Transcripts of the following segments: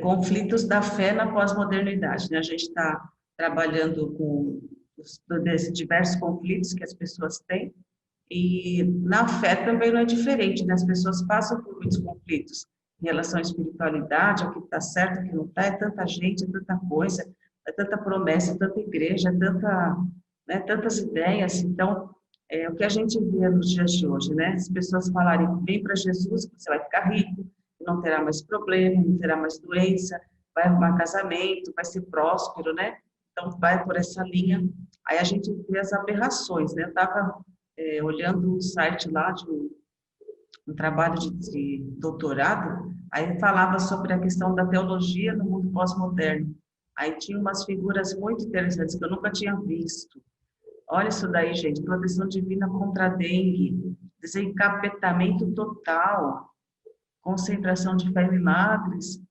conflitos da fé na pós-modernidade, né? A gente está trabalhando com desses diversos conflitos que as pessoas têm, e na fé também não é diferente, né? As pessoas passam por muitos conflitos em relação à espiritualidade, ao que está certo, ao que não está, é tanta gente, é tanta coisa, é tanta promessa, é tanta igreja, é tanta, né, tantas ideias. Então, é o que a gente vê nos dias de hoje, né? As pessoas falarem, vem para Jesus, você vai ficar rico, não terá mais problema, não terá mais doença, vai arrumar casamento, vai ser próspero, né? Então, vai por essa linha. Aí a gente vê as aberrações, né? Eu estava olhando um site lá de um trabalho de doutorado, aí falava sobre a questão da teologia no mundo pós-moderno. Aí tinha umas figuras muito interessantes que eu nunca tinha visto. Olha isso daí, gente, proteção divina contra a dengue, desencapetamento total, concentração de fé em milagres,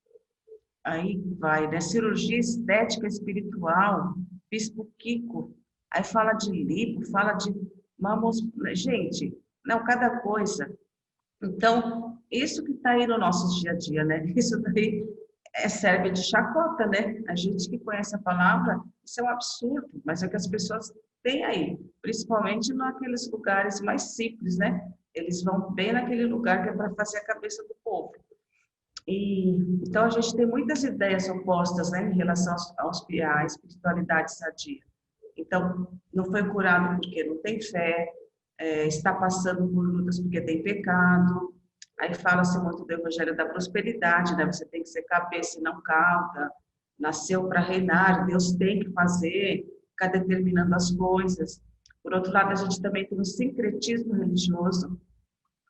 aí vai, né? Cirurgia estética espiritual, Bispo Kiko, aí fala de lipo, fala de mamos, gente, não, cada coisa. Então, isso que está aí no nosso dia a dia, né? Isso daí serve de chacota, né? A gente que conhece a palavra, isso é um absurdo, mas é que as pessoas têm aí, principalmente naqueles lugares mais simples, né? Eles vão bem naquele lugar que é para fazer a cabeça do povo. E, então, a gente tem muitas ideias opostas, né, em relação à espiritualidade sadia. Então, não foi curado porque não tem fé, está passando por lutas porque tem pecado. Aí fala-se muito do evangelho da prosperidade, né? Você tem que ser cabeça e não cauda. Nasceu para reinar, Deus tem que fazer, ficar determinando as coisas. Por outro lado, a gente também tem o sincretismo religioso,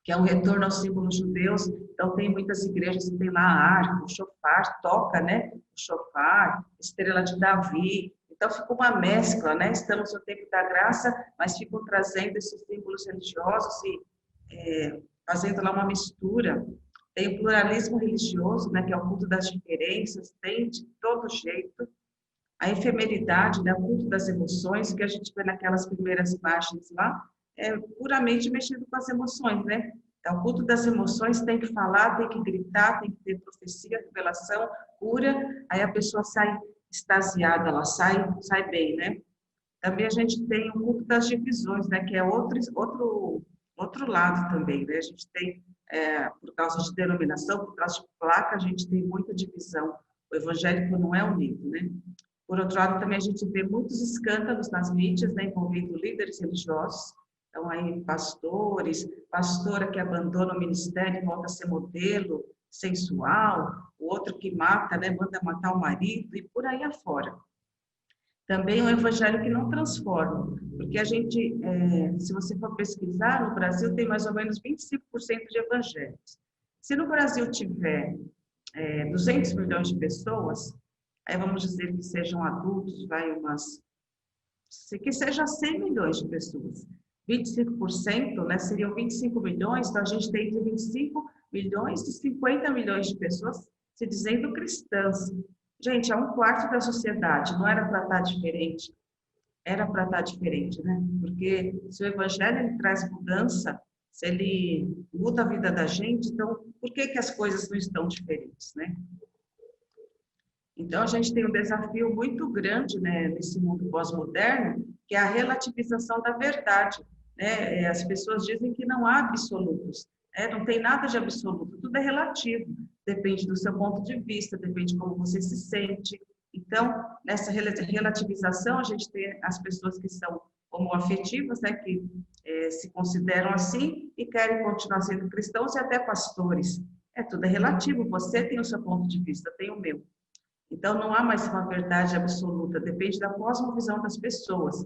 que é um retorno aos símbolos judeus. Então, tem muitas igrejas que tem lá a arca, o shofar, toca, né? O shofar, estrela de Davi. Então, fica uma mescla, né? Estamos no tempo da graça, mas ficam trazendo esses símbolos religiosos e fazendo lá uma mistura. Tem o pluralismo religioso, né? Que é o culto das diferenças, tem de todo jeito. A efemeridade, né? O culto das emoções, que a gente vê naquelas primeiras imagens lá, é puramente mexido com as emoções, né? Então, o culto das emoções tem que falar, tem que gritar, tem que ter profecia, revelação, cura, aí a pessoa sai extasiada, ela sai bem, né? Também a gente tem o culto das divisões, né? Que é outro lado também, né? A gente tem, por causa de denominação, por causa de placa, a gente tem muita divisão. O evangélico não é unido, né? Por outro lado, também a gente vê muitos escândalos nas mídias, né, envolvendo líderes religiosos. Então, aí, pastores, pastora que abandona o ministério e volta a ser modelo sensual, o outro que mata, né, manda matar o marido, e por aí afora. Também um evangelho que não transforma, porque a gente, se você for pesquisar, no Brasil tem mais ou menos 25% de evangélicos. Se no Brasil tiver 200 milhões de pessoas, aí vamos dizer que sejam adultos, que seja 100 milhões de pessoas. 25%, né, seriam 25 milhões, então a gente tem entre 25 milhões e 50 milhões de pessoas se dizendo cristãs. Gente, é um quarto da sociedade, não era para estar diferente. Era para estar diferente, né? Porque se o evangelho ele traz mudança, se ele muda a vida da gente, então por que as coisas não estão diferentes, né? Então, a gente tem um desafio muito grande, né, nesse mundo pós-moderno, que é a relativização da verdade, né? As pessoas dizem que não há absolutos, né? Não tem nada de absoluto, tudo é relativo, depende do seu ponto de vista, depende de como você se sente. Então, nessa relativização, a gente tem as pessoas que são homoafetivas, né, que se consideram assim e querem continuar sendo cristãos e até pastores. Tudo é relativo, você tem o seu ponto de vista, eu tenho o meu. Então, não há mais uma verdade absoluta, depende da cosmovisão das pessoas.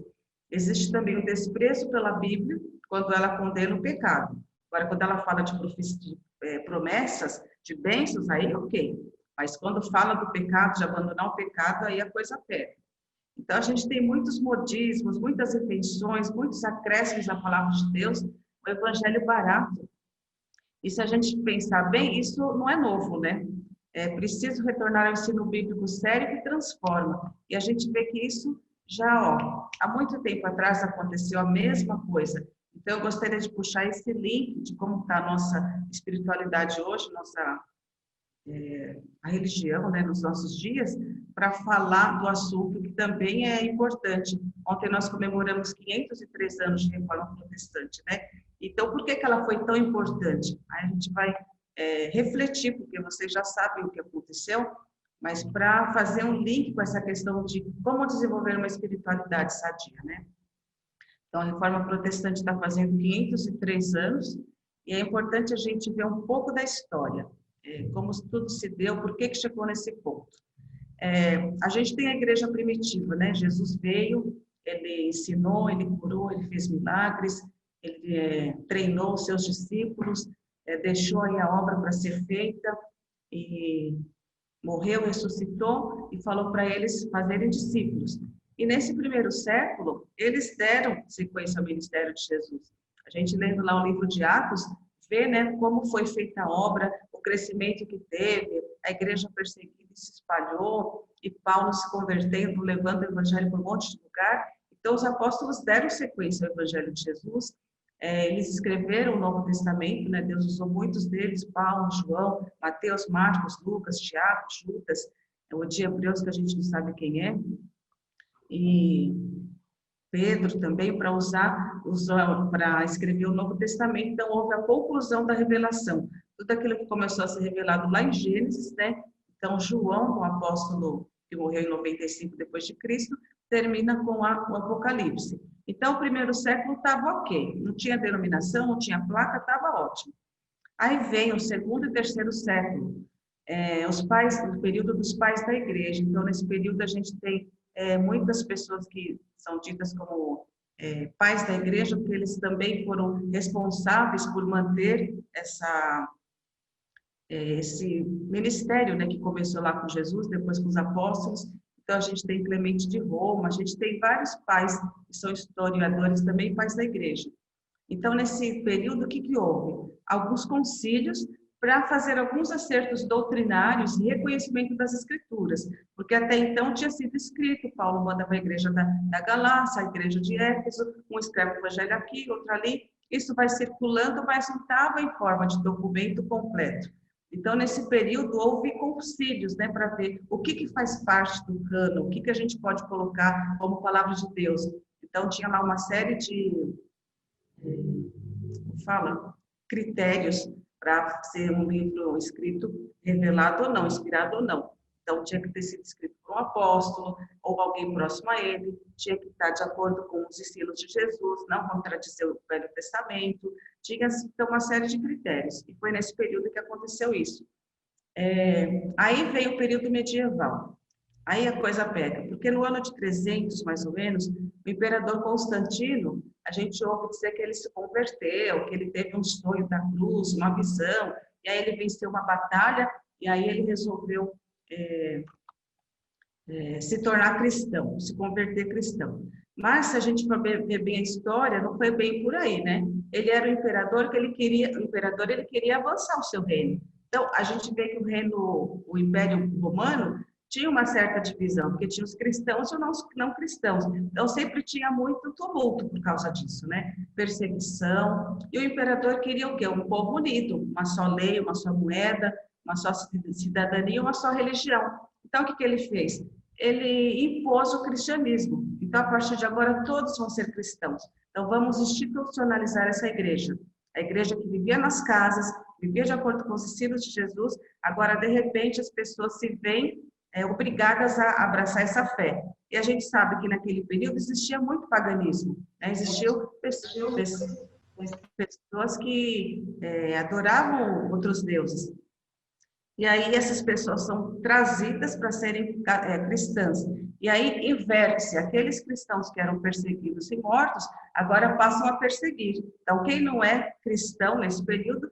Existe também o desprezo pela Bíblia, quando ela condena o pecado. Agora, quando ela fala de promessas, de bênçãos, aí ok. Mas quando fala do pecado, de abandonar o pecado, aí a coisa pega. Então, a gente tem muitos modismos, muitas invenções, muitos acréscimos à palavra de Deus, o evangelho barato. E se a gente pensar bem, isso não é novo, né? É preciso retornar ao ensino bíblico sério que transforma. E a gente vê que isso já, há muito tempo atrás aconteceu a mesma coisa. Então, eu gostaria de puxar esse link de como está a nossa espiritualidade hoje, nossa a religião, né, nos nossos dias, para falar do assunto que também é importante. Ontem nós comemoramos 503 anos de Reforma Protestante, né? Então, por que que ela foi tão importante? Aí a gente vai refletir, porque vocês já sabem o que aconteceu, mas para fazer um link com essa questão de como desenvolver uma espiritualidade sadia, né? Então, a Reforma Protestante está fazendo 503 anos, e é importante a gente ver um pouco da história, como tudo se deu, por que que chegou nesse ponto. A gente tem a igreja primitiva, né? Jesus veio, ele ensinou, ele curou, ele fez milagres, ele treinou os seus discípulos, deixou aí a obra para ser feita, e morreu, ressuscitou e falou para eles fazerem discípulos. E nesse primeiro século, eles deram sequência ao ministério de Jesus. A gente lendo lá o livro de Atos, vê, né, como foi feita a obra, o crescimento que teve, a igreja perseguida se espalhou, e Paulo se convertendo, levando o evangelho para um monte de lugar. Então, os apóstolos deram sequência ao evangelho de Jesus. Eles escreveram o Novo Testamento, né? Deus usou muitos deles, Paulo, João, Mateus, Marcos, Lucas, Tiago, Judas, o de Hebreus, que a gente não sabe quem é, e Pedro também, para para escrever o Novo Testamento. Então, houve a conclusão da revelação. Tudo aquilo que começou a ser revelado lá em Gênesis, né? Então, João, o apóstolo que morreu em 95 depois de Cristo, termina com o Apocalipse. Então, o primeiro século estava ok, não tinha denominação, não tinha placa, estava ótimo. Aí vem o segundo e terceiro século, o período dos pais da igreja. Então, nesse período, a gente tem muitas pessoas que são ditas como pais da igreja, porque eles também foram responsáveis por manter esse ministério, né, que começou lá com Jesus, depois com os apóstolos. Então, a gente tem Clemente de Roma, a gente tem vários pais que são historiadores também, pais da igreja. Então, nesse período, o que que houve? Alguns concílios para fazer alguns acertos doutrinários e reconhecimento das escrituras, porque até então tinha sido escrito, Paulo manda para a igreja da Galácia, a igreja de Éfeso, um escreve o evangelho aqui, outro ali, isso vai circulando, mas não estava em forma de documento completo. Então, nesse período, houve concílios, né, para ver o que faz parte do cânon, o que a gente pode colocar como palavra de Deus. Então, tinha lá uma série de, critérios para ser um livro escrito, revelado ou não, inspirado ou não. Então, tinha que ter sido escrito por um apóstolo ou alguém próximo a ele, tinha que estar de acordo com os estilos de Jesus, não contradizer o Velho Testamento, tinha, então, uma série de critérios. E foi nesse período que aconteceu isso. Aí veio o período medieval. Aí a coisa pega, porque no ano de 300, mais ou menos, o imperador Constantino, a gente ouve dizer que ele se converteu, que ele teve um sonho da cruz, uma visão, e aí ele venceu uma batalha, e aí ele resolveu se tornar cristão, se converter cristão. Mas, se a gente for ver bem a história, não foi bem por aí, né? Ele era o imperador ele queria avançar o seu reino. Então, a gente vê que o Império Romano tinha uma certa divisão, porque tinha os cristãos e os não cristãos. Então, sempre tinha muito tumulto por causa disso, né? Perseguição. E o imperador queria o quê? Um povo unido, uma só lei, uma só moeda, uma só cidadania, uma só religião. Então, o que ele fez? Ele impôs o cristianismo. Então, a partir de agora, todos vão ser cristãos. Então, vamos institucionalizar essa igreja. A igreja que vivia nas casas, vivia de acordo com os ensinos de Jesus, agora, de repente, as pessoas se veem obrigadas a abraçar essa fé. E a gente sabe que naquele período existia muito paganismo, né? Existiam pessoas que adoravam outros deuses. E aí essas pessoas são trazidas para serem cristãs. E aí inverte-se, aqueles cristãos que eram perseguidos e mortos, agora passam a perseguir. Então, quem não é cristão nesse período,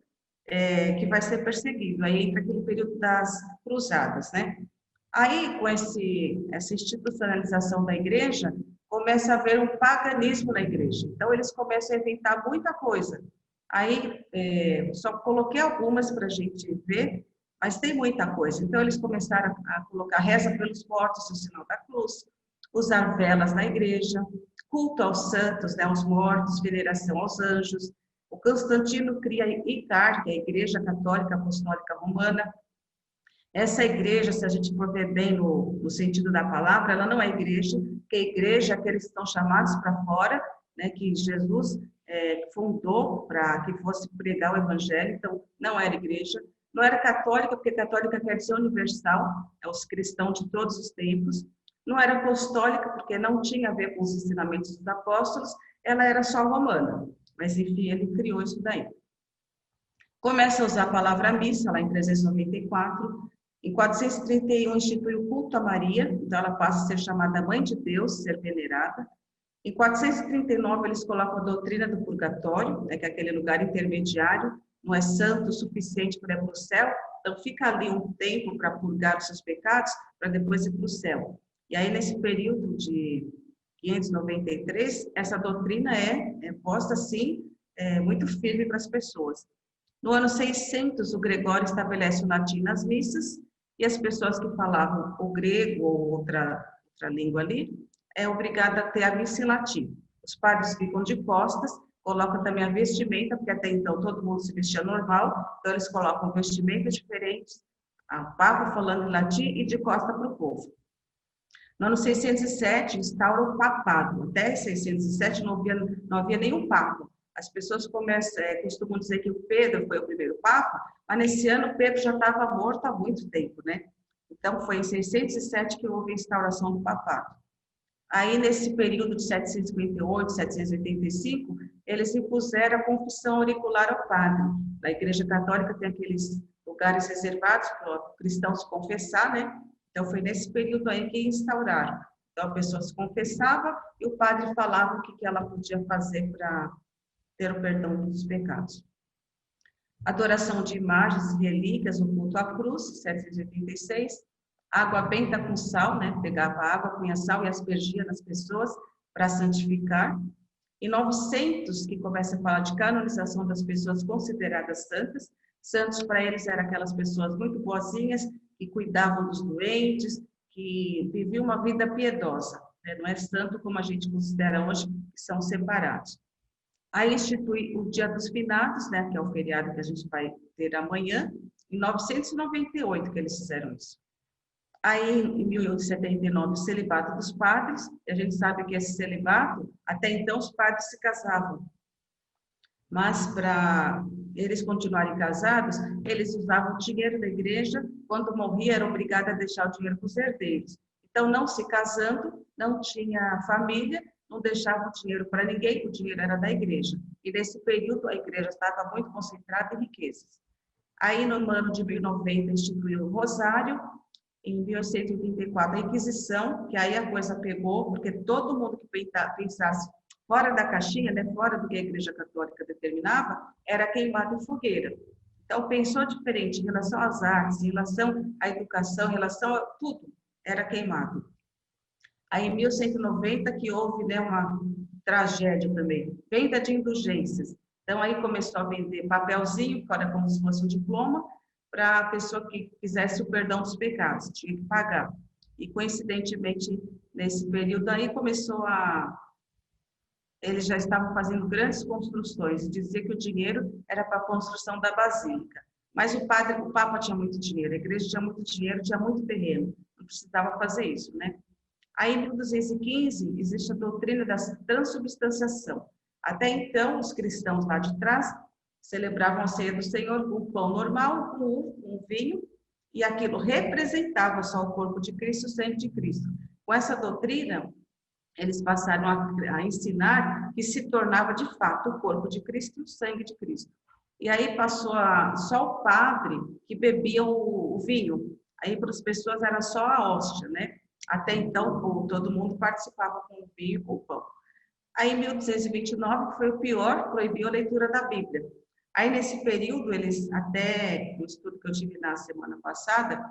que vai ser perseguido. Aí entra aquele período das cruzadas, né? Aí, com essa institucionalização da igreja, começa a haver um paganismo na igreja. Então, eles começam a inventar muita coisa. Aí, só coloquei algumas para a gente ver, mas tem muita coisa. Então, eles começaram a colocar reza pelos mortos, o sinal da cruz, usar velas na igreja, culto aos santos, né, aos mortos, veneração aos anjos. O Constantino cria a ICAR, que é a Igreja Católica Apostólica Romana. Essa igreja, se a gente for ver bem no sentido da palavra, ela não é igreja, porque a igreja é aqueles que estão chamados para fora, né, que Jesus fundou para que fosse pregar o evangelho, então não era igreja. Não era católica, porque católica quer dizer universal, é os cristãos de todos os tempos. Não era apostólica, porque não tinha a ver com os ensinamentos dos apóstolos, ela era só romana. Mas, enfim, ele criou isso daí. Começa a usar a palavra missa, lá em 394. Em 431, institui o culto a Maria, então ela passa a ser chamada Mãe de Deus, ser venerada. Em 439, eles colocam a doutrina do purgatório, né, que é aquele lugar intermediário, não é santo o suficiente para ir para o céu, então fica ali um tempo para purgar os seus pecados, para depois ir para o céu. E aí, nesse período de 593, essa doutrina é posta, assim, muito firme para as pessoas. No ano 600, o Gregório estabelece o latim nas missas, e as pessoas que falavam o grego ou outra língua ali, é obrigada a ter a missa em latim. Os padres ficam de costas, colocam também a vestimenta, porque até então todo mundo se vestia normal, então eles colocam vestimentas diferentes, a papa falando em latim e de costa para o povo. No ano 607, instaura o papado. Até 607 não havia nenhum papa. As pessoas costumam dizer que o Pedro foi o primeiro papa, mas nesse ano o Pedro já estava morto há muito tempo, né? Então foi em 607 que houve a instauração do papado. Aí, nesse período de 758, 785, eles impuseram a confissão auricular ao padre. Na Igreja Católica tem aqueles lugares reservados para o cristão se confessar, né? Então, foi nesse período aí que instauraram. Então, a pessoa se confessava e o padre falava o que ela podia fazer para ter o perdão dos pecados. Adoração de imagens e relíquias, o culto à cruz, 786. Água benta com sal, né? Pegava água, punha sal e aspergia nas pessoas para santificar. Em 900, que começa a falar de canonização das pessoas consideradas santas. Santos, para eles, eram aquelas pessoas muito boazinhas, que cuidavam dos doentes, que viviam uma vida piedosa, né? Não é santo como a gente considera hoje, que são separados. Aí institui o Dia dos Finados, né? Que é o feriado que a gente vai ter amanhã, em 998 que eles fizeram isso. Aí, em 1879, o celibato dos padres, e a gente sabe que esse celibato, até então os padres se casavam, mas para eles continuarem casados, eles usavam o dinheiro da igreja, quando morria era obrigado a deixar o dinheiro para os herdeiros. Então, não se casando, não tinha família, não deixava o dinheiro para ninguém, o dinheiro era da igreja. E nesse período a igreja estava muito concentrada em riquezas. Aí, no ano de 1090, instituiu o rosário. Em 1834, a Inquisição, que aí a coisa pegou, porque todo mundo que pensasse fora da caixinha, né, fora do que a Igreja Católica determinava, era queimado em fogueira. Então, pensou diferente em relação às artes, em relação à educação, em relação a tudo, era queimado. Aí, em 1190, que houve, né, uma tragédia também, venda de indulgências. Então, aí começou a vender papelzinho, que era como se fosse um diploma, para a pessoa que quisesse o perdão dos pecados, tinha que pagar. E, coincidentemente, nesse período aí, eles já estavam fazendo grandes construções, dizia que o dinheiro era para a construção da basílica. Mas o Papa tinha muito dinheiro, a igreja tinha muito dinheiro, tinha muito terreno, não precisava fazer isso, né? Aí, em 1215, existe a doutrina da transubstanciação. Até então, os cristãos lá de trás celebravam a ceia do Senhor com o pão normal, com o vinho, e aquilo representava só o corpo de Cristo, o sangue de Cristo. Com essa doutrina, eles passaram a ensinar que se tornava de fato o corpo de Cristo e o sangue de Cristo. E aí passou só o padre que bebia o vinho. Aí para as pessoas era só a hóstia, né? Até então todo mundo participava com o vinho e com o pão. Aí em 1229, que foi o pior, proibiu a leitura da Bíblia. Aí nesse período, eles até, no estudo que eu tive na semana passada,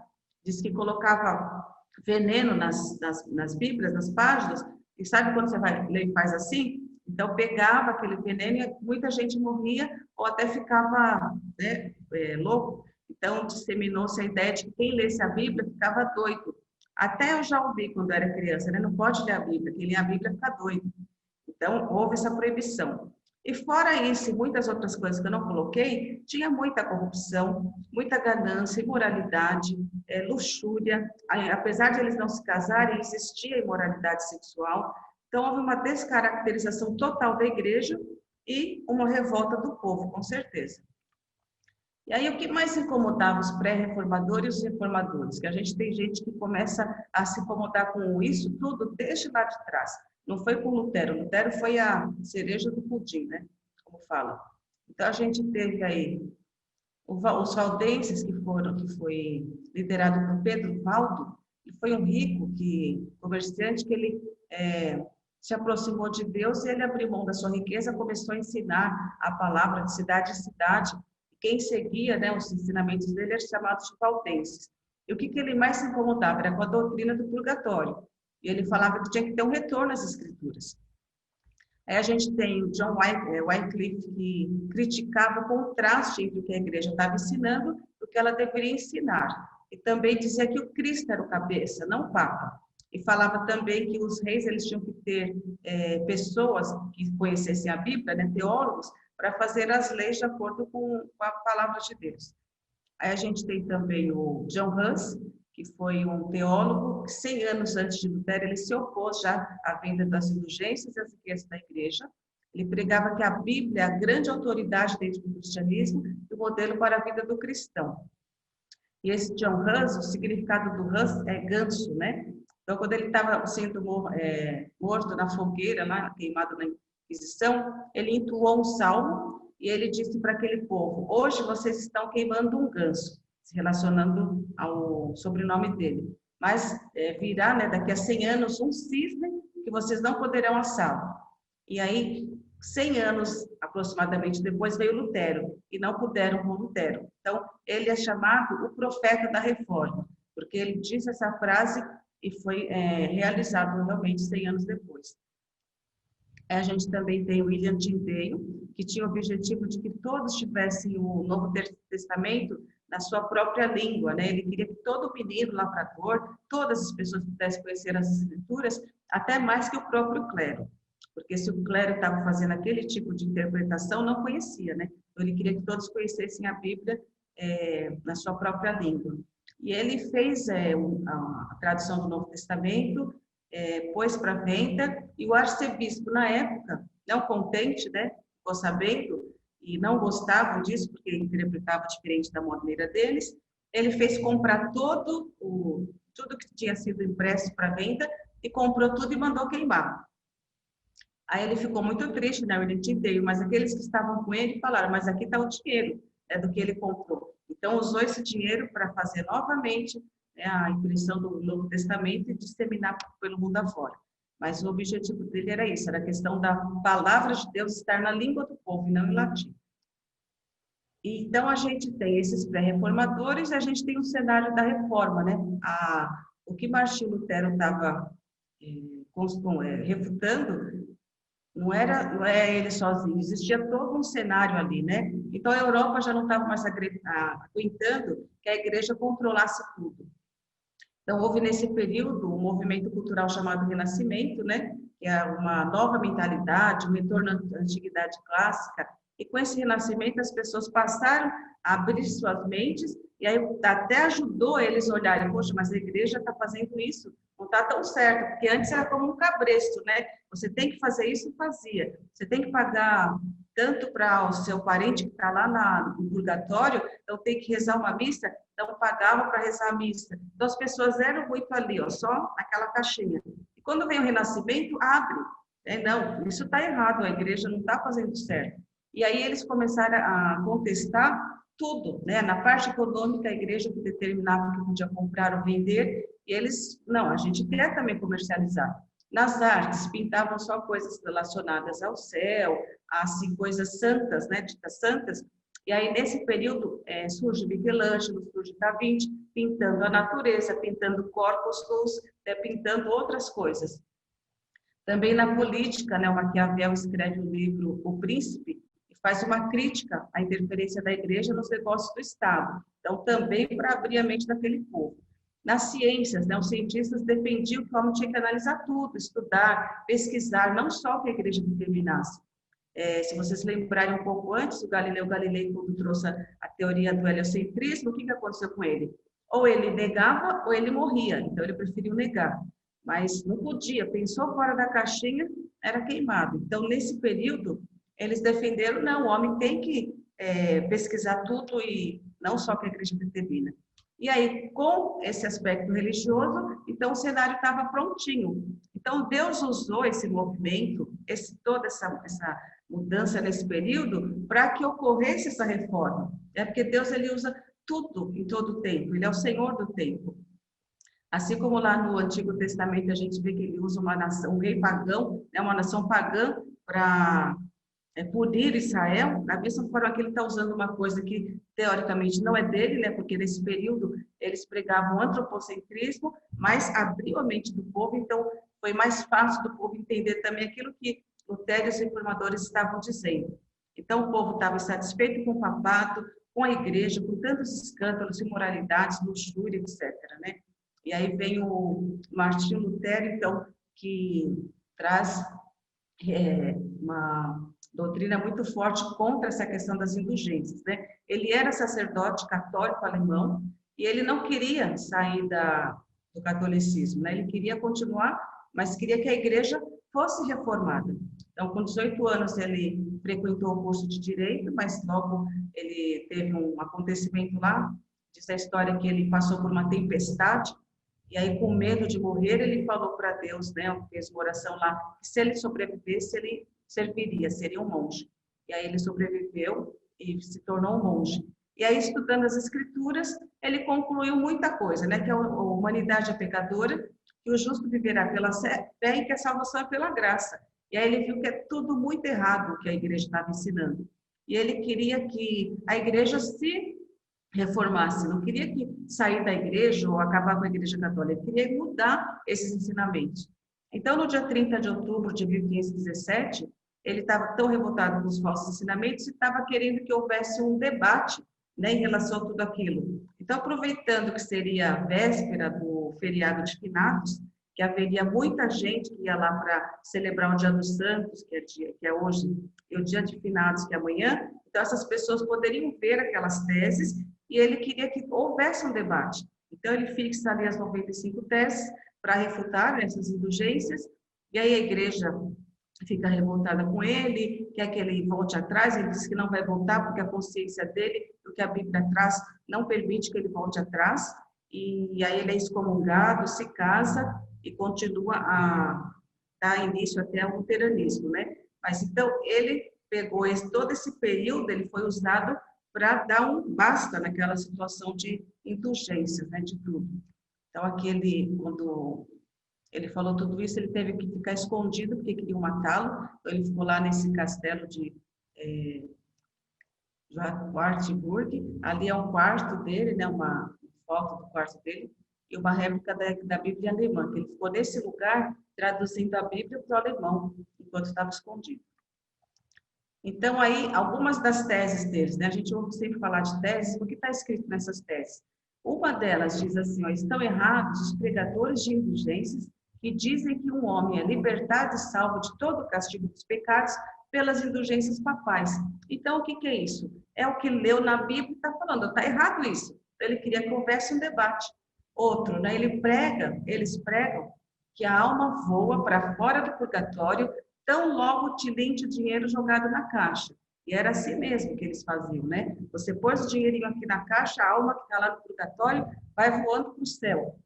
diz que colocava veneno nas Bíblias, nas páginas, e sabe quando você vai ler e faz assim? Então pegava aquele veneno e muita gente morria ou até ficava, né, louco. Então disseminou-se a ideia de que quem lesse a Bíblia ficava doido. Até eu já ouvi quando era criança, né? Não pode ler a Bíblia, quem lê a Bíblia fica doido. Então houve essa proibição. E fora isso, e muitas outras coisas que eu não coloquei, tinha muita corrupção, muita ganância, imoralidade, luxúria. Apesar de eles não se casarem, existia imoralidade sexual. Então, houve uma descaracterização total da igreja e uma revolta do povo, com certeza. E aí, o que mais incomodava os pré-reformadores e os reformadores? Que a gente tem gente que começa a se incomodar com isso tudo desde lá de trás. Não foi com Lutero. Lutero foi a cereja do pudim, né? Como fala. Então, a gente teve aí os valdenses, que foi liderado por Pedro Valdo, que foi um rico comerciante, que ele se aproximou de Deus e ele abriu mão da sua riqueza, começou a ensinar a palavra de cidade em cidade. Quem seguia, né, os ensinamentos dele eram chamados de valdenses. E o que ele mais se incomodava era com a doutrina do purgatório. E ele falava que tinha que ter um retorno às escrituras. Aí a gente tem o John Wycliffe, que criticava o contraste entre o que a igreja estava ensinando e o que ela deveria ensinar. E também dizia que o Cristo era o cabeça, não o Papa. E falava também que os reis eles tinham que ter pessoas que conhecessem a Bíblia, né, teólogos, para fazer as leis de acordo com a palavra de Deus. Aí a gente tem também o John Hus, que foi um teólogo que 100 anos antes de Lutero, ele se opôs já à venda das indulgências e às riquezas da igreja. Ele pregava que a Bíblia é a grande autoridade dentro do cristianismo e o modelo para a vida do cristão. E esse John Hus, o significado do Hus é ganso, né? Então, quando ele estava sendo morto na fogueira, lá, queimado na Inquisição, ele entoou um salmo e ele disse para aquele povo: hoje vocês estão queimando um ganso, se relacionando ao sobrenome dele. Mas virá, né, daqui a 100 anos, um cisne que vocês não poderão assá-lo. E aí, 100 anos aproximadamente depois, veio Lutero, e não puderam com Lutero. Então, ele é chamado o profeta da reforma, porque ele disse essa frase e foi realizado realmente 100 anos depois. A gente também tem o William Tyndale, que tinha o objetivo de que todos tivessem o Novo Testamento na sua própria língua, né? Ele queria que todo menino, lavrador, todas as pessoas pudessem conhecer as Escrituras, até mais que o próprio clero. Porque se o clero estava fazendo aquele tipo de interpretação, não conhecia, né? Então, ele queria que todos conhecessem a Bíblia na sua própria língua. E ele fez a tradução do Novo Testamento, pôs para venda, e o arcebispo, na época, não contente, né, ficou sabendo, e não gostava disso, porque ele interpretava diferente da maneira deles, ele fez comprar tudo que tinha sido impresso para venda, e comprou tudo e mandou queimar. Aí ele ficou muito triste, né, William Tyndale, mas aqueles que estavam com ele falaram: mas aqui está o dinheiro do que ele comprou. Então, usou esse dinheiro para fazer novamente a impressão do Novo Testamento e disseminar pelo mundo afora. Mas o objetivo dele era isso, era a questão da palavra de Deus estar na língua do povo e não em latim. Então, a gente tem esses pré-reformadores e a gente tem o cenário da reforma, né? O que Martinho Lutero estava refutando não é ele sozinho, existia todo um cenário ali, né? Então, a Europa já não estava mais aguentando que a igreja controlasse tudo. Então, houve nesse período um movimento cultural chamado Renascimento, né? Que é uma nova mentalidade, um retorno à antiguidade clássica. E com esse renascimento, as pessoas passaram a abrir suas mentes e aí até ajudou eles a olharem: poxa, mas a igreja está fazendo isso, não está tão certo, porque antes era como um cabresto, né? Você tem que fazer isso, fazia. Você tem que pagar tanto para o seu parente que está lá no purgatório, então tem que rezar uma missa, então pagava para rezar a missa. Então as pessoas eram muito ali, ó, só aquela caixinha. E quando vem o renascimento, abre. Não, isso está errado, a igreja não está fazendo certo. E aí eles começaram a contestar tudo, né? Na parte econômica, a igreja que determinava que podia comprar ou vender, e eles, não, a gente quer também comercializar. Nas artes, pintavam só coisas relacionadas ao céu, assim, coisas santas, né, ditas santas. E aí, nesse período, surge Michelangelo, surge Da Vinci, pintando a natureza, pintando corpos nus, pintando outras coisas. Também na política, né, o Maquiavel escreve o livro O Príncipe, e faz uma crítica à interferência da igreja nos negócios do Estado. Então, também para abrir a mente daquele povo. Nas ciências, né, os cientistas defendiam que o homem tinha que analisar tudo, estudar, pesquisar, não só o que a igreja determinasse. Se vocês lembrarem um pouco antes, o Galileu Galilei, quando trouxe a teoria do heliocentrismo, o que aconteceu com ele? Ou ele negava ou ele morria, então ele preferiu negar. Mas não podia, pensou fora da caixinha, era queimado. Então, nesse período, eles defenderam, não, o homem tem que pesquisar tudo e não só que a igreja preterina. E aí, com esse aspecto religioso, então o cenário estava prontinho. Então, Deus usou esse movimento, toda essa mudança nesse período, para que ocorresse essa reforma. É porque Deus ele usa tudo em todo o tempo, ele é o Senhor do tempo. Assim como lá no Antigo Testamento a gente vê que ele usa uma nação, um rei pagão, uma nação pagã, para punir Israel, da mesma forma que ele está usando uma coisa que teoricamente não é dele, né? Porque nesse período eles pregavam o antropocentrismo, mas abriu a mente do povo, então foi mais fácil do povo entender também aquilo que Lutero e os reformadores estavam dizendo. Então o povo estava insatisfeito com o papado, com a igreja, com tantos escândalos, imoralidades, luxúria, etc. Né? E aí vem o Martinho Lutero, então, que traz uma doutrina muito forte contra essa questão das indulgências, né? Ele era sacerdote católico alemão e ele não queria sair do catolicismo, né? Ele queria continuar, mas queria que a igreja fosse reformada. Então, com 18 anos, ele frequentou o curso de Direito, mas logo ele teve um acontecimento lá, diz a história que ele passou por uma tempestade, e aí, com medo de morrer, ele falou para Deus, né, fez uma oração lá, que se ele sobrevivesse, ele serviria, seria um monge. E aí ele sobreviveu e se tornou um monge. E aí, estudando as escrituras, ele concluiu muita coisa, né, que a humanidade é pecadora, que o justo viverá pela fé e que a salvação é pela graça. E aí ele viu que é tudo muito errado o que a igreja estava ensinando. E ele queria que a igreja se reformasse, não queria que sair da igreja ou acabar com a igreja católica, ele queria mudar esses ensinamentos. Então, no dia 30 de outubro de 1517, ele estava tão revoltado com os falsos ensinamentos e estava querendo que houvesse um debate, né, em relação a tudo aquilo. Então, aproveitando que seria a véspera do feriado de Finados, que haveria muita gente que ia lá para celebrar o Dia dos Santos, que é hoje, e o Dia de Finados, que é amanhã, então essas pessoas poderiam ver aquelas teses e ele queria que houvesse um debate. Então, ele fixa ali as 95 teses para refutar essas indulgências, e aí a igreja fica revoltada com ele, quer que ele volte atrás, ele diz que não vai voltar porque a consciência dele, o que a Bíblia traz, não permite que ele volte atrás, e aí ele é excomungado, se casa e continua a dar início até ao luteranismo, né? Mas então, ele pegou todo esse período, ele foi usado para dar um basta naquela situação de indulgências, né, de tudo. Então, quando ele falou tudo isso, ele teve que ficar escondido, porque queriam matá-lo. Então, ele ficou lá nesse castelo de Wartburg. Ali é um quarto dele, né, uma foto do quarto dele, e uma réplica da Bíblia alemã, que ele ficou nesse lugar traduzindo a Bíblia para o alemão, enquanto estava escondido. Então, aí, algumas das teses deles, né? A gente ouve sempre falar de teses, o que está escrito nessas teses? Uma delas diz assim, ó, estão errados os pregadores de indulgências que dizem que um homem é libertado e salvo de todo o castigo dos pecados pelas indulgências papais. Então, o que é isso? É o que leu na Bíblia e está falando, está errado isso. Ele queria que houvesse um debate. Outro, né? Eles pregam que a alma voa para fora do purgatório tão logo tilinte o dinheiro jogado na caixa. E era assim mesmo que eles faziam, né? Você pôs o dinheirinho aqui na caixa, a alma que está lá no purgatório vai voando para o céu.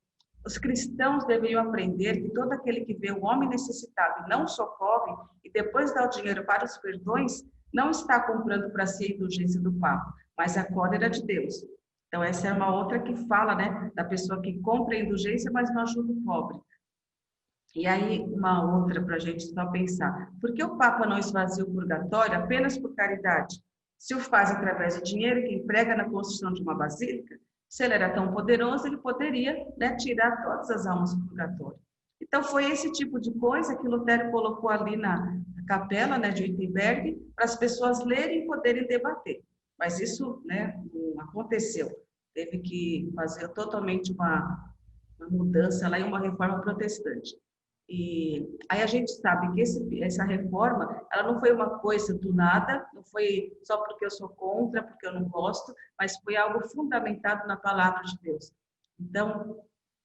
Os cristãos deveriam aprender que todo aquele que vê o homem necessitado e não socorre, e depois dá o dinheiro para os perdões, não está comprando para si a indulgência do Papa, mas a cólera de Deus. Então, essa é uma outra que fala, né, da pessoa que compra a indulgência, mas não ajuda o pobre. E aí, uma outra para a gente só pensar. Por que o Papa não esvazia o purgatório apenas por caridade? Se o faz através do dinheiro que emprega na construção de uma basílica, se ele era tão poderoso, ele poderia, né, tirar todas as almas do purgatório. Então, foi esse tipo de coisa que Lutero colocou ali na capela, né, de Wittenberg, para as pessoas lerem e poderem debater. Mas isso, né, não aconteceu. Teve que fazer totalmente uma mudança lá e uma reforma protestante. E aí a gente sabe que essa reforma, ela não foi uma coisa do nada, não foi só porque eu sou contra, porque eu não gosto, mas foi algo fundamentado na palavra de Deus. Então,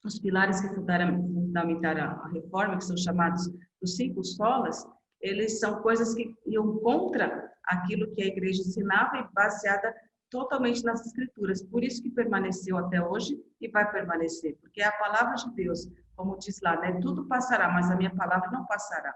os pilares que fundamentaram a reforma, que são chamados os 5 solas, eles são coisas que iam contra aquilo que a igreja ensinava e baseada totalmente nas escrituras. Por isso que permaneceu até hoje e vai permanecer, porque é a palavra de Deus, como diz lá, né? Tudo passará, mas a minha palavra não passará.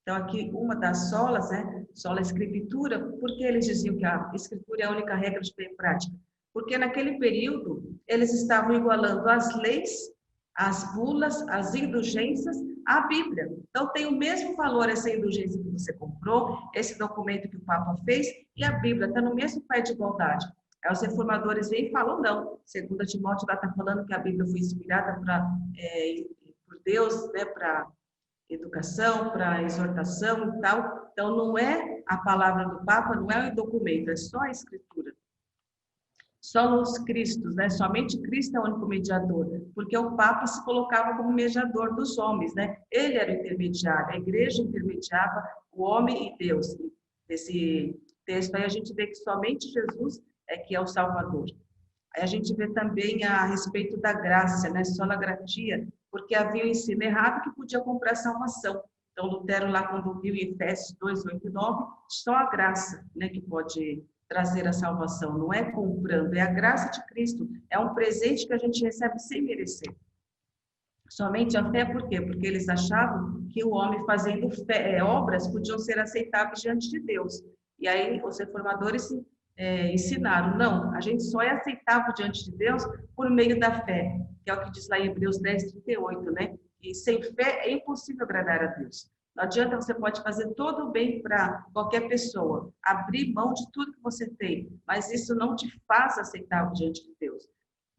Então, aqui, uma das solas, né? Sola escritura, porque eles diziam que a escritura é a única regra de fé e prática? Porque naquele período, eles estavam igualando as leis, as bulas, as indulgências à Bíblia. Então, tem o mesmo valor essa indulgência que você comprou, esse documento que o Papa fez, e a Bíblia está no mesmo pé de igualdade. Aí os reformadores vêm e falam, não. Segundo Timóteo, lá está falando que a Bíblia foi inspirada por Deus, né, para educação, para exortação e tal. Então, não é a palavra do Papa, não é o documento, é só a escritura. Só os Cristos, né? Somente Cristo é o único mediador, porque o Papa se colocava como mediador dos homens, né? Ele era o intermediário, a igreja intermediava o homem e Deus. Nesse texto aí a gente vê que somente Jesus é que é o Salvador. Aí a gente vê também a respeito da graça, né? Sola gratia, porque havia um ensino errado que podia comprar salvação. Então, Lutero, lá quando viu em Efésios 2, 8 e 9, só a graça, né, que pode trazer a salvação. Não é comprando, é a graça de Cristo. É um presente que a gente recebe sem merecer. Somente a fé, por quê? Porque eles achavam que o homem fazendo obras podiam ser aceitáveis diante de Deus. E aí os reformadores ensinaram, não, a gente só é aceitável diante de Deus por meio da fé, que é o que diz lá em Hebreus 10, 38, né? E sem fé é impossível agradar a Deus. Não adianta, você pode fazer todo o bem para qualquer pessoa, abrir mão de tudo que você tem, mas isso não te faz aceitável diante de Deus.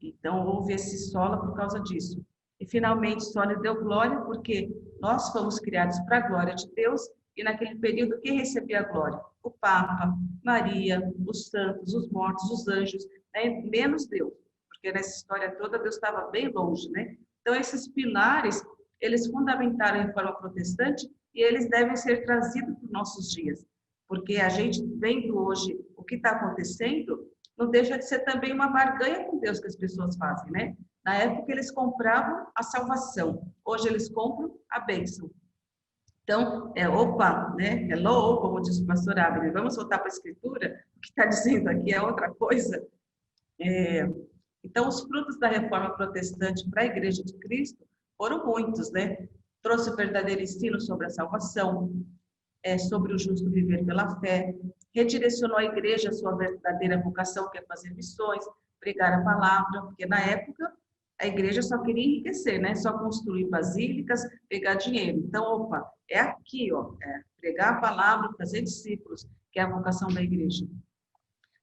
Então, houve esse sola por causa disso. E, finalmente, só lhe deu glória porque nós fomos criados para a glória de Deus e, naquele período, quem recebia a glória? O Papa, Maria, os santos, os mortos, os anjos, né? Menos Deus, porque nessa história toda Deus estava bem longe, né? Então, esses pilares, eles fundamentaram a reforma protestante e eles devem ser trazidos para os nossos dias, porque a gente vendo hoje o que está acontecendo, não deixa de ser também uma barganha com Deus que as pessoas fazem, né? Na época eles compravam a salvação, hoje eles compram a bênção. Então, opa, né? Hello, como diz o pastor Abner, vamos voltar para a escritura, o que está dizendo aqui é outra coisa. Então, os frutos da reforma protestante para a Igreja de Cristo foram muitos, né? Trouxe o verdadeiro ensino sobre a salvação, sobre o justo viver pela fé, redirecionou a igreja à sua verdadeira vocação, que é fazer missões, pregar a palavra, porque na época a igreja só queria enriquecer, né? Só construir basílicas, pegar dinheiro. Então, opa, é aqui, ó, pregar a palavra, fazer discípulos, que é a vocação da igreja.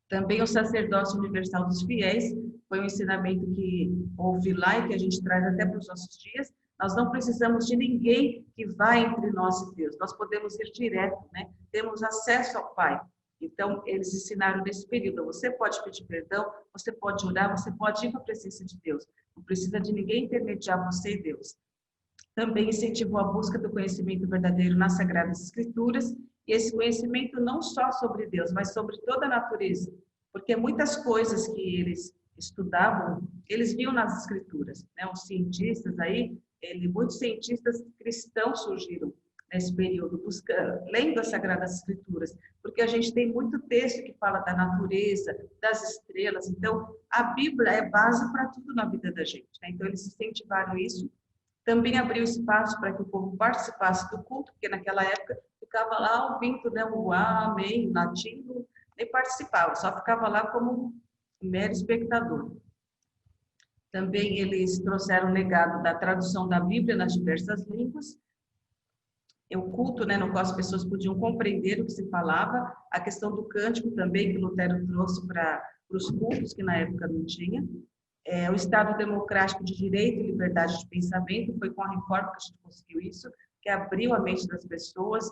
Também o sacerdócio universal dos fiéis foi um ensinamento que houve lá e que a gente traz até para os nossos dias. Nós não precisamos de ninguém que vá entre nós e Deus. Nós podemos ir direto, né? Temos acesso ao Pai. Então, eles ensinaram nesse período. Você pode pedir perdão, você pode orar, você pode ir para a presença de Deus. Não precisa de ninguém intermediar você e Deus. Também incentivou a busca do conhecimento verdadeiro nas Sagradas Escrituras, e esse conhecimento não só sobre Deus, mas sobre toda a natureza, porque muitas coisas que eles estudavam, eles viam nas Escrituras, né? Os cientistas aí, muitos cientistas cristãos surgiram nesse período, lendo as Sagradas Escrituras, porque a gente tem muito texto que fala da natureza, das estrelas, então a Bíblia é base para tudo na vida da gente, né? Então eles incentivaram isso. Também abriu espaço para que o povo participasse do culto, porque naquela época ficava lá ouvindo, né, o amém, latino, nem participava, só ficava lá como um mero espectador. Também eles trouxeram o legado da tradução da Bíblia nas diversas línguas, o culto, né, no qual as pessoas podiam compreender o que se falava, a questão do cântico também, que Lutero trouxe para os cultos, que na época não tinha. O Estado democrático de direito e liberdade de pensamento, foi com a reforma que a gente conseguiu isso, que abriu a mente das pessoas.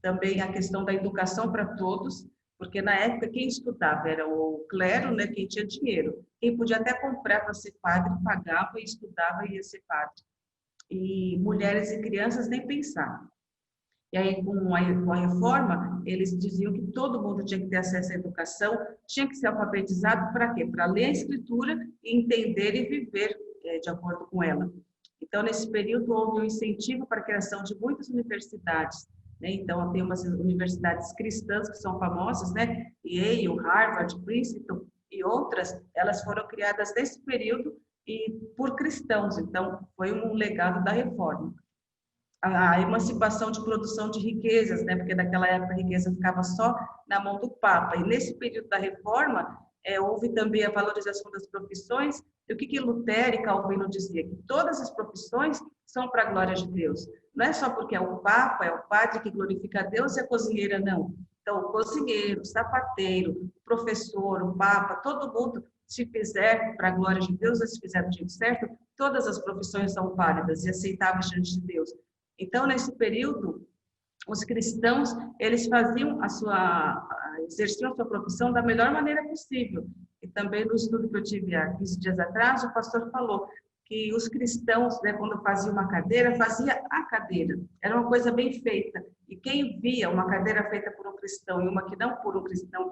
Também a questão da educação para todos, porque na época quem estudava era o clero, né, quem tinha dinheiro. Quem podia até comprar para ser padre, pagava e estudava e ia ser padre. e mulheres e crianças nem pensar. E aí, com a reforma, eles diziam que todo mundo tinha que ter acesso à educação, tinha que ser alfabetizado para quê? Para ler a escritura e entender e viver de acordo com ela. Então, nesse período, houve um incentivo para a criação de muitas universidades, né? Então, tem umas universidades cristãs que são famosas, né? Yale, Harvard, Princeton e outras, elas foram criadas nesse período e por cristãos. Então, foi um legado da reforma. A emancipação de produção de riquezas, né? Porque naquela época a riqueza ficava só na mão do Papa. E nesse período da reforma, houve também a valorização das profissões. E o que Lutero e Calvino diziam? Que todas as profissões são para a glória de Deus. Não é só porque é o Papa, é o padre que glorifica a Deus e a cozinheira, não. Então, o cozinheiro, o sapateiro, o professor, o Papa, todo mundo, se fizer para a glória de Deus, se fizer do jeito certo, todas as profissões são válidas e aceitáveis diante de Deus. Então, nesse período, os cristãos, eles faziam exerciam a sua profissão da melhor maneira possível. E também no estudo que eu tive há 15 dias atrás, o pastor falou que os cristãos, né, quando faziam uma cadeira, fazia a cadeira. Era uma coisa bem feita. E quem via uma cadeira feita por um cristão e uma que não por um cristão,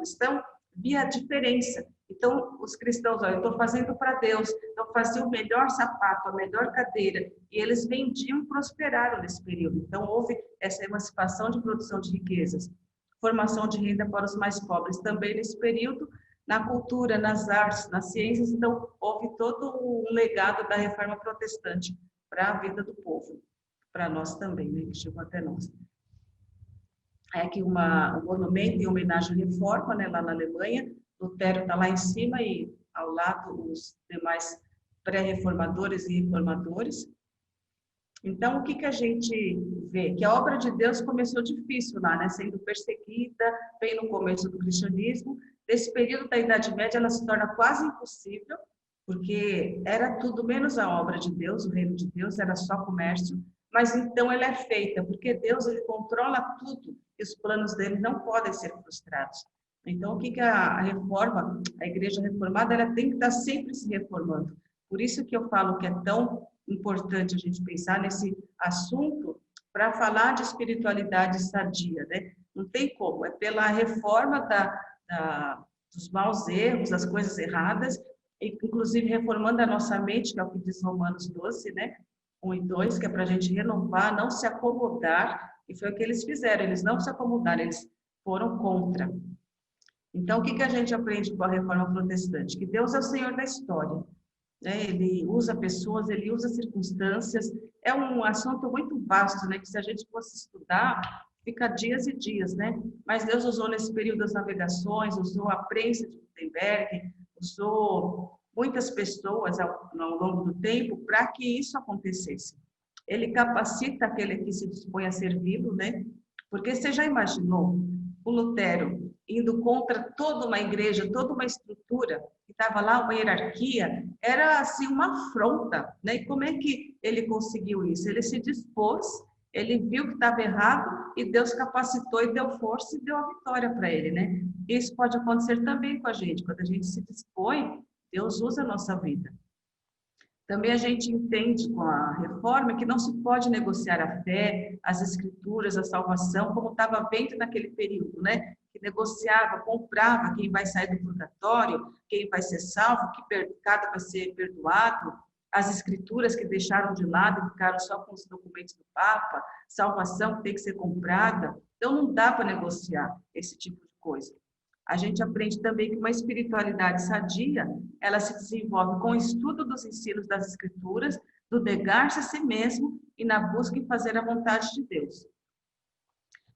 via a diferença. Então, os cristãos, olha, eu estou fazendo para Deus, então faziam o melhor sapato, a melhor cadeira, e eles vendiam e prosperaram nesse período. Então, houve essa emancipação de produção de riquezas, formação de renda para os mais pobres também nesse período, na cultura, nas artes, nas ciências. Então, houve todo um legado da reforma protestante para a vida do povo, para nós também, né, que chegou até nós. É aqui um monumento em homenagem à reforma, né, lá na Alemanha. Lutero está lá em cima e ao lado os demais pré-reformadores e reformadores. Então, o que a gente vê? Que a obra de Deus começou difícil lá, né? Sendo perseguida, bem no começo do cristianismo. Nesse período da Idade Média, ela se torna quase impossível, porque era tudo menos a obra de Deus, o reino de Deus era só comércio. Mas então ela é feita, porque Deus ele controla tudo e os planos dele não podem ser frustrados. Então, o que a reforma, a igreja reformada, ela tem que estar sempre se reformando. Por isso que eu falo que é tão importante a gente pensar nesse assunto para falar de espiritualidade sadia, né? Não tem como, é pela reforma dos maus erros, das coisas erradas, inclusive reformando a nossa mente, que é o que diz Romanos 12, né? 1 e 2, que é para a gente renovar, não se acomodar, e foi o que eles fizeram, eles não se acomodaram, eles foram contra. Então, o que a gente aprende com a reforma protestante? Que Deus é o Senhor da história, né? Ele usa pessoas, ele usa circunstâncias, é um assunto muito vasto, né? Que se a gente fosse estudar, fica dias e dias, né? Mas Deus usou nesse período das navegações, usou a prensa de Gutenberg, usou muitas pessoas ao longo do tempo para que isso acontecesse. Ele capacita aquele que se dispõe a servi-lo, né? Porque você já imaginou o Lutero indo contra toda uma igreja, toda uma estrutura, que estava lá, uma hierarquia, era assim uma afronta, né? E como é que ele conseguiu isso? Ele se dispôs, ele viu que estava errado e Deus capacitou e deu força e deu a vitória para ele, né? Isso pode acontecer também com a gente, quando a gente se dispõe, Deus usa a nossa vida. Também a gente entende com a reforma que não se pode negociar a fé, as escrituras, a salvação, como estava vendo naquele período, né? Que negociava, comprava quem vai sair do purgatório, quem vai ser salvo, que pecado vai ser perdoado, as escrituras que deixaram de lado e ficaram só com os documentos do Papa, salvação que tem que ser comprada. Então não dá para negociar esse tipo de coisa. A gente aprende também que uma espiritualidade sadia, ela se desenvolve com o estudo dos ensinos das Escrituras, do negar-se a si mesmo e na busca em fazer a vontade de Deus.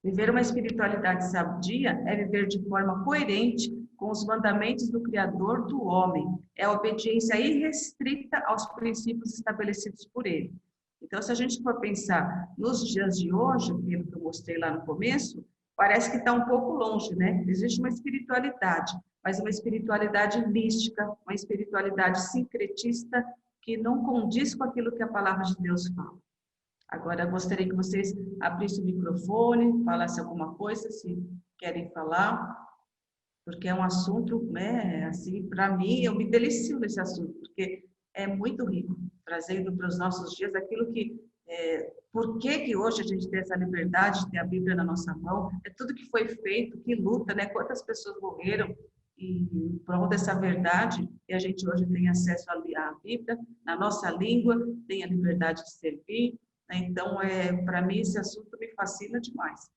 Viver uma espiritualidade sadia é viver de forma coerente com os mandamentos do Criador do homem. É a obediência irrestrita aos princípios estabelecidos por ele. Então, se a gente for pensar nos dias de hoje, aquilo que eu mostrei lá no começo, parece que está um pouco longe, né? Existe uma espiritualidade, mas uma espiritualidade mística, uma espiritualidade sincretista que não condiz com aquilo que a palavra de Deus fala. Agora, eu gostaria que vocês abrissem o microfone, falassem alguma coisa, se querem falar, porque é um assunto, né, assim, para mim, eu me delicio nesse assunto, porque é muito rico. trazendo para os nossos dias aquilo que por que hoje a gente tem essa liberdade de ter a Bíblia na nossa mão, é tudo que foi feito, que luta, né? Quantas pessoas morreram em prol dessa verdade, e a gente hoje tem acesso à Bíblia, na nossa língua, tem a liberdade de servir, né? Então, para mim, esse assunto me fascina demais.